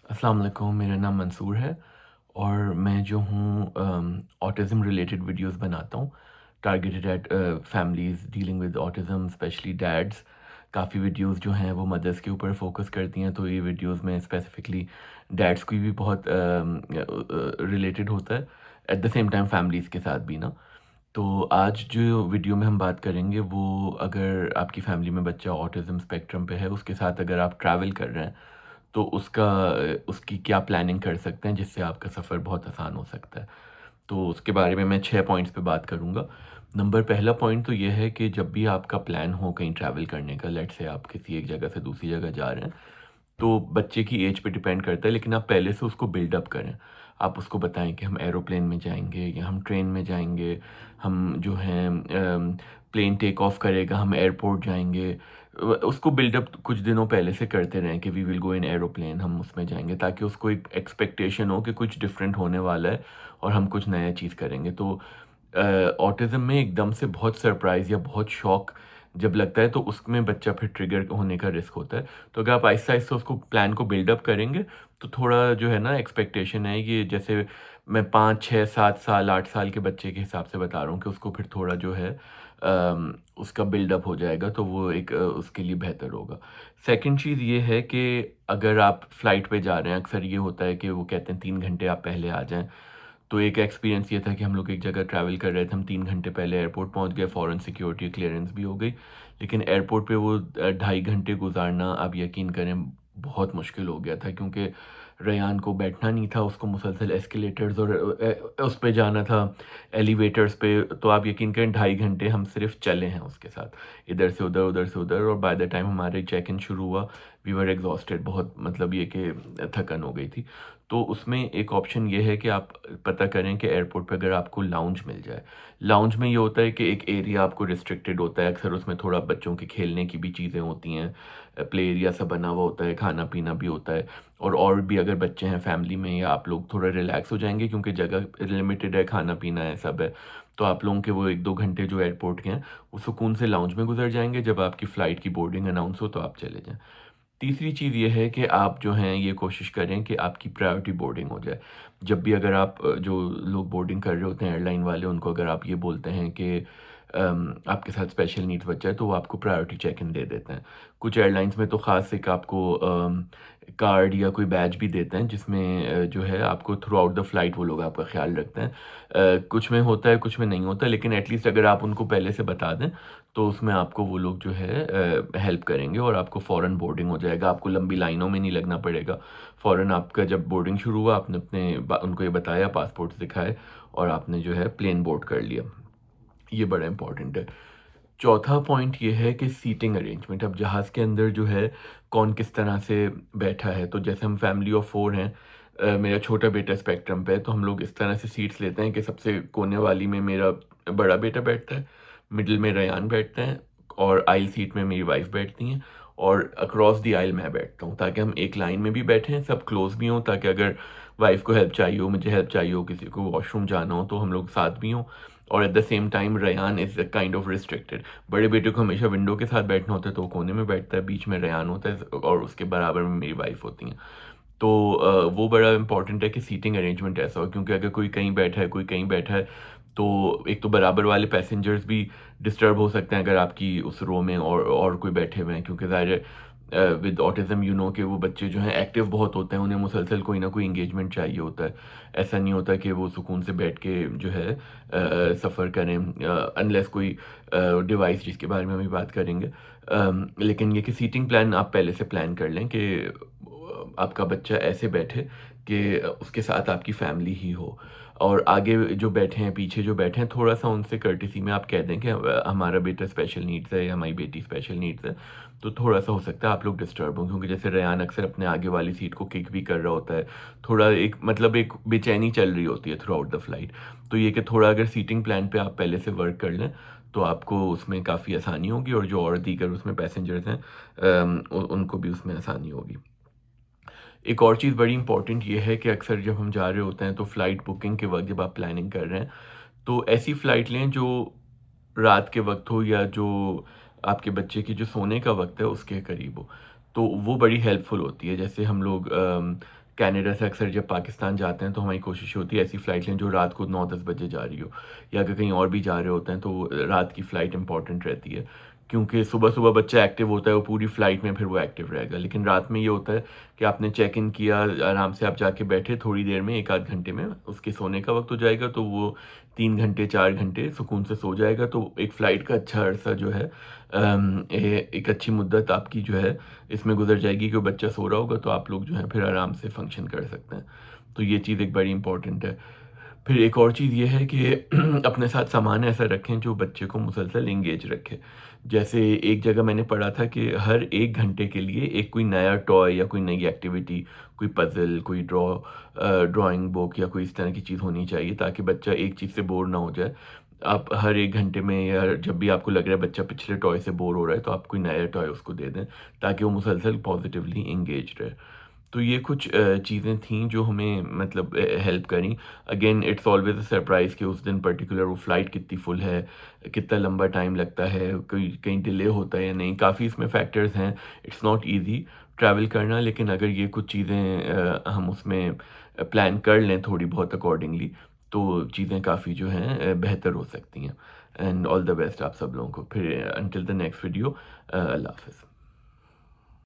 अस्सलाम वालेकुम, मेरा नाम मंसूर है और मैं जो हूँ ऑटिज़म रिलेटेड वीडियोस बनाता हूँ targeted at families dealing with autism specially dads. काफ़ी वीडियोस जो हैं वो मदर्स के ऊपर फोकस करती हैं, तो ये वीडियोस में स्पेसिफिकली डैड्स की भी बहुत रिलेटेड होता है, eight the same time families के साथ भी ना। तो आज जो वीडियो में हम बात करेंगे वो अगर आपकी फैमिली में बच्चा ऑटिज़म स्पेक्ट्रम पे है, उसके साथ अगर आप ट्रैवल कर रहे हैं तो उसकी क्या प्लानिंग कर सकते हैं जिससे आपका सफ़र बहुत आसान हो सकता है। तो उसके बारे में मैं 6 पॉइंट्स पे बात करूँगा। पहला पॉइंट तो ये है कि जब भी आपका प्लान हो कहीं ट्रैवल करने का, लेट्स से आप किसी एक जगह से दूसरी जगह जा रहे हैं, तो बच्चे की एज पे डिपेंड करता है, लेकिन आप पहले से उसको बिल्डअप करें। आप उसको बताएँ कि हम एरोप्लेन में जाएँगे या हम ट्रेन में जाएँगे, हम जो हैं प्लेन टेक ऑफ करेगा, हम एयरपोर्ट जाएँगे। उसको बिल्डअप कुछ दिनों पहले से करते रहें कि we will go in aeroplane, हम उसमें जाएँगे, ताकि उसको एक एक्सपेक्टेशन हो कि कुछ डिफरेंट होने वाला है और हम कुछ नया चीज़ करेंगे। तो ऑटिज़्म में एकदम से बहुत सरप्राइज़ या बहुत शॉक जब लगता है, तो उसमें बच्चा फिर ट्रिगर होने का रिस्क होता है। तो अगर आप आहिस्ता-आहिस्ता उसको प्लान को बिल्डअप करेंगे, तो थोड़ा जो है ना एक्सपेक्टेशन है ये, जैसे मैं 5, 6, 7 साल, 8 साल के बच्चे के हिसाब से बता रहा हूँ कि उसको फिर थोड़ा जो है उसका बिल्डअप हो जाएगा, तो वो एक उसके लिए बेहतर होगा। सेकंड चीज़ ये है कि अगर आप फ्लाइट पे जा रहे हैं, अक्सर ये होता है कि वो कहते हैं 3 घंटे आप पहले आ जाएँ। तो एक एक्सपीरियंस ये था कि हम लोग एक जगह ट्रैवल कर रहे थे, हम 3 घंटे पहले एयरपोर्ट पहुँच गए, फ़ौरन सिक्योरिटी क्लीयरेंस भी हो गई। लेकिन एयरपोर्ट पे वो ढाई घंटे गुज़ारना, आप यकीन करें, बहुत मुश्किल हो गया था, क्योंकि रेयान को बैठना नहीं था, उसको मुसलसल एस्केलेटर्स और उस पे जाना था, एलिवेटर्स पे। तो आप यकीन करें, ढाई घंटे हम सिर्फ़ चले हैं उसके साथ, इधर से उधर, उधर से उधर, और बाय द टाइम हमारे चेक इन शुरू हुआ, वी वर एग्ज़ॉस्टेड, बहुत मतलब ये कि थकन हो गई थी। तो उसमें एक ऑप्शन ये है कि आप पता करें कि एयरपोर्ट पे अगर आपको लाउंज मिल जाए। लाउंज में ये होता है कि एक एरिया आपको रिस्ट्रिक्टेड होता है, अक्सर उसमें थोड़ा बच्चों के खेलने की भी चीज़ें होती हैं, प्ले एरिया सा बना हुआ होता है, खाना-पीना भी होता है, और भी अगर बच्चे हैं फैमिली में, या आप लोग थोड़ा रिलैक्स हो जाएँगे क्योंकि जगह लिमिटेड है, खाना-पीना है, सब है। तो आप लोगों के वो 1-2 घंटे जो एयरपोर्ट के हैं, वो सुकून से लाउंज में गुज़र जाएँगे, जब आपकी फ़्लाइट की बोर्डिंग अनाउंस हो तो आप चले जाएँ। तीसरी चीज़ ये है कि आप जो हैं ये कोशिश करें कि आपकी प्रायोरिटी बोर्डिंग हो जाए। जब भी अगर आप जो लोग बोर्डिंग कर रहे होते हैं एयरलाइन वाले, उनको अगर आप ये बोलते हैं कि आपके साथ स्पेशल नीड्स बच्चा है, तो वो आपको प्रायोरिटी चेक इन दे देते हैं। कुछ एयरलाइंस में तो ख़ास एक आपको कार्ड या कोई बैज भी देते हैं, जिसमें जो है आपको थ्रू आउट द फ्लाइट वो लोग आपका ख़्याल रखते हैं। कुछ में होता है, कुछ में नहीं होता, लेकिन एटलीस्ट अगर आप उनको पहले से बता दें, तो उसमें आपको वो लोग जो है हेल्प करेंगे और आपको फ़ौरन बोर्डिंग हो जाएगा, आपको लंबी लाइनों में नहीं लगना पड़ेगा। फ़ौरन आपका जब बोर्डिंग शुरू हुआ, आपने अपने उनको ये बताया, पासपोर्ट्स दिखाए, और आपने जो है प्लेन बोर्ड कर लिया। ये बड़ा इम्पोर्टेंट है। चौथा पॉइंट ये है कि सीटिंग अरेंजमेंट, अब जहाज़ के अंदर जो है कौन किस तरह से बैठा है। तो जैसे हम फैमिली ऑफ 4 हैं, मेरा छोटा बेटा स्पेक्ट्रम पे है, तो हम लोग इस तरह से सीट्स लेते हैं कि सबसे कोने वाली में मेरा बड़ा बेटा बैठता है, मिडल में रेयान बैठते हैं, और आइल सीट में मेरी वाइफ़ बैठती हैं, और अक्रॉस द आइल मैं बैठता हूँ, ताकि हम एक लाइन में भी बैठें, सब क्लोज़ भी हों, ताकि अगर वाइफ़ को हेल्प चाहिए हो, मुझे हेल्प चाहिए हो, किसी को वॉशरूम जाना हो, तो हम लोग साथ भी हों। और at the same time Rayan is kind of restricted. बड़े बेटे को हमेशा विंडो के साथ बैठना होता है, तो वो कोने में बैठता है, बीच में रेयान होता है, और उसके बराबर में मेरी वाइफ़ होती हैं। तो वो बड़ा इम्पोर्टेंट है कि सीटिंग अरेंजमेंट ऐसा हो, क्योंकि अगर कोई कहीं बैठा है, कोई कहीं बैठा है, तो एक तो बराबर वाले पैसेंजर्स भी डिस्टर्ब हो सकते हैं अगर आपकी उस रो में और कोई बैठे हुए हैं, क्योंकि ज़ाहिर है विद ऑटिज़्म यू नो कि वो बच्चे जो हैं एक्टिव बहुत होते हैं, उन्हें मुसलसल कोई ना कोई एंगेजमेंट चाहिए होता है। ऐसा नहीं होता कि वो सुकून से बैठ के जो है सफ़र करें, अनलेस कोई डिवाइस जिसके बारे में हम अभी बात करेंगे। लेकिन ये कि सीटिंग प्लान आप पहले से प्लान कर लें कि आपका बच्चा ऐसे बैठे कि उसके साथ आपकी फैमिली ही हो, और आगे जो बैठे हैं, पीछे जो बैठे हैं, थोड़ा-सा उनसे कर्टेसी में आप कह दें कि हमारा बेटा स्पेशल नीड्स है या हमारी बेटी स्पेशल नीड्स है। तो थोड़ा-सा हो सकता है आप लोग डिस्टर्ब हों, क्योंकि जैसे रेयान अक्सर अपने आगे वाली सीट को किक भी कर रहा होता है। थोड़ा एक मतलब एक बेचैनी चल रही होती है थ्रू आउट द फ्लाइट। तो ये कि थोड़ा अगर सीटिंग प्लान पे आप पहले से वर्क कर लें, तो आपको उसमें काफ़ी आसानी होगी, और जो और दीगर उसमें पैसेंजर्स हैं उनको भी उसमें आसानी होगी। एक और चीज़ बड़ी इम्पोर्टेंट ये है कि अक्सर जब हम जा रहे होते हैं, तो फ़्लाइट बुकिंग के वक़्त जब आप प्लानिंग कर रहे हैं, तो ऐसी फ़्लाइट लें जो रात के वक़्त हो, या जो आपके बच्चे की जो सोने का वक़्त है उसके करीब हो। तो वो बड़ी हेल्पफुल होती है। जैसे हम लोग कनाडा से अक्सर जब पाकिस्तान जाते हैं तो हमारी कोशिश होती है ऐसी फ़्लाइट लें जो रात को 9-10 बजे जा रही हो, या अगर कहीं और भी जा रहे होते हैं तो रात की फ़्लाइट इम्पॉर्टेंट रहती है। क्योंकि सुबह-सुबह बच्चा एक्टिव होता है, वो पूरी फ़्लाइट में फिर वो एक्टिव रहेगा। लेकिन रात में ये होता है कि आपने चेक इन किया, आराम से आप जाके बैठे, थोड़ी देर में 1 आध घंटे में उसके सोने का वक़्त हो जाएगा, तो वो 3 घंटे, 4 घंटे सुकून से सो जाएगा। तो एक फ़्लाइट का अच्छा अरसा जो है एक अच्छी मुद्दत आपकी जो है इसमें गुज़र जाएगी कि वो बच्चा सो रहा होगा, तो आप लोग जो हैं फिर आराम से फ़ंक्शन कर सकते हैं। तो ये चीज़ एक बड़ी इम्पॉर्टेंट है। फिर एक और चीज़ ये है कि अपने साथ सामान ऐसा रखें जो बच्चे को मुसलसल एंगेज रखे। जैसे एक जगह मैंने पढ़ा था कि हर 1 घंटे के लिए एक कोई नया टॉय या कोई नई एक्टिविटी, कोई पज़ल, कोई ड्राइंग बुक या कोई इस तरह की चीज़ होनी चाहिए ताकि बच्चा एक चीज़ से बोर ना हो जाए। आप हर 1 घंटे में या जब भी आपको लग रहा है बच्चा पिछले टॉय से बोर हो रहा है, तो आप कोई नया टॉय उसको दे दें ताकि वो मुसलसल पॉज़िटिवली एंगेज्ड रहे। तो ये कुछ चीज़ें थीं जो हमें मतलब हेल्प करी। Again it's always a surprise कि उस दिन पर्टिकुलर वो फ्लाइट कितनी फुल है, कितना लंबा टाइम लगता है, कोई कहीं डिले होता है या नहीं। काफ़ी इसमें फैक्टर्स हैं। इट्स नॉट ईज़ी ट्रैवल करना, लेकिन अगर ये कुछ चीज़ें हम उसमें प्लान कर लें थोड़ी बहुत अकॉर्डिंगली, तो चीज़ें काफ़ी जो हैं बेहतर हो सकती हैं। एंड ऑल द बेस्ट आप सब लोगों को। फिर अंटिल द नेक्स्ट वीडियो, अल्लाह हाफ़िज़।